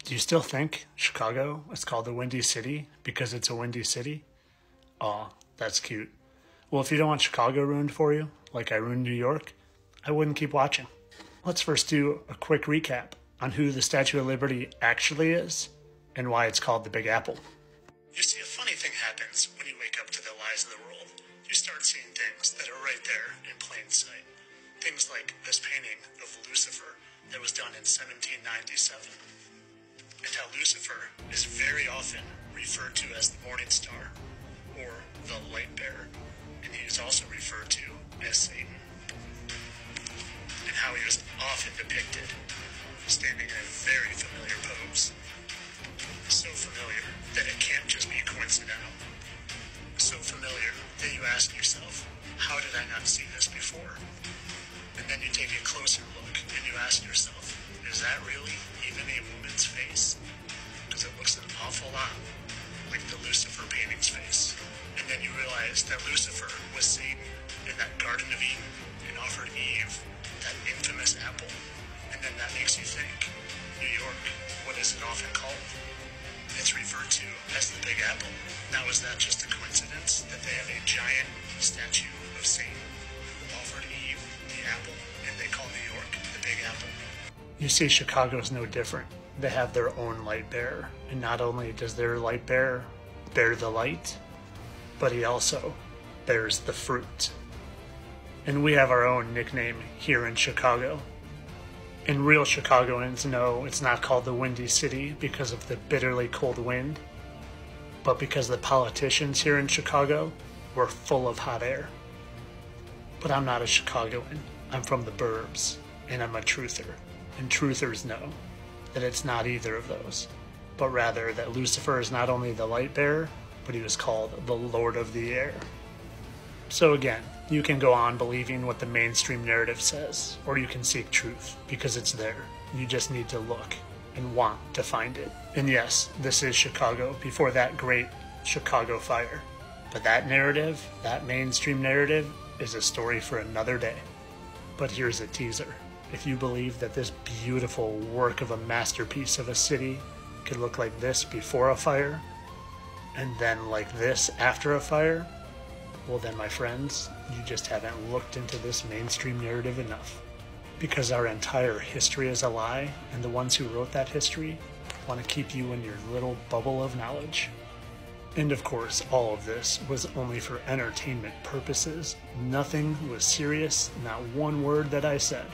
Do you still think Chicago is called the Windy City because it's a windy city? Aw, that's cute. Well, if you don't want Chicago ruined for you, like I ruined New York, I wouldn't keep watching. Let's first do a quick recap on who the Statue of Liberty actually is and why it's called the Big Apple. You see, a funny thing happens when you wake up to the lies of the world. You start seeing things that are right there in plain sight. Things like this painting of Lucifer that was done in 1797. And how Lucifer is very often referred to as the morning star or the light bearer. And he is also referred to as Satan. And how he was often depicted standing in a very familiar pose. So familiar that it can't just be coincidental. So familiar that you ask yourself, how did I not see this before? And then you take a closer look and you ask yourself, is that really even a woman's face? Because it looks an awful lot like the Lucifer painting's face. And then you realize that Lucifer was Satan in that Garden of Eden and offered Eve that infamous apple. And then that makes you think, New York, what is it often called? It's referred to as the Big Apple. Now, is that just a coincidence that they have a giant statue of Satan who offered Eve the apple, and they call New York the Big Apple? You see, Chicago's no different. They have their own light bearer, and not only does their light bearer bear the light, but he also bears the fruit. And we have our own nickname here in Chicago. And real Chicagoans know it's not called the Windy City because of the bitterly cold wind, but because the politicians here in Chicago were full of hot air. But I'm not a Chicagoan. I'm from the burbs, and I'm a truther. And truthers know that it's not either of those, but rather that Lucifer is not only the light bearer, but he was called the Lord of the Air. So again, you can go on believing what the mainstream narrative says, or you can seek truth, because it's there. You just need to look and want to find it. And yes, this is Chicago before that great Chicago fire. But that narrative, that mainstream narrative, is a story for another day. But here's a teaser. If you believe that this beautiful work of a masterpiece of a city could look like this before a fire, and then like this after a fire, well then, my friends, you just haven't looked into this mainstream narrative enough. Because our entire history is a lie, and the ones who wrote that history want to keep you in your little bubble of knowledge. And of course, all of this was only for entertainment purposes. Nothing was serious, not one word that I said.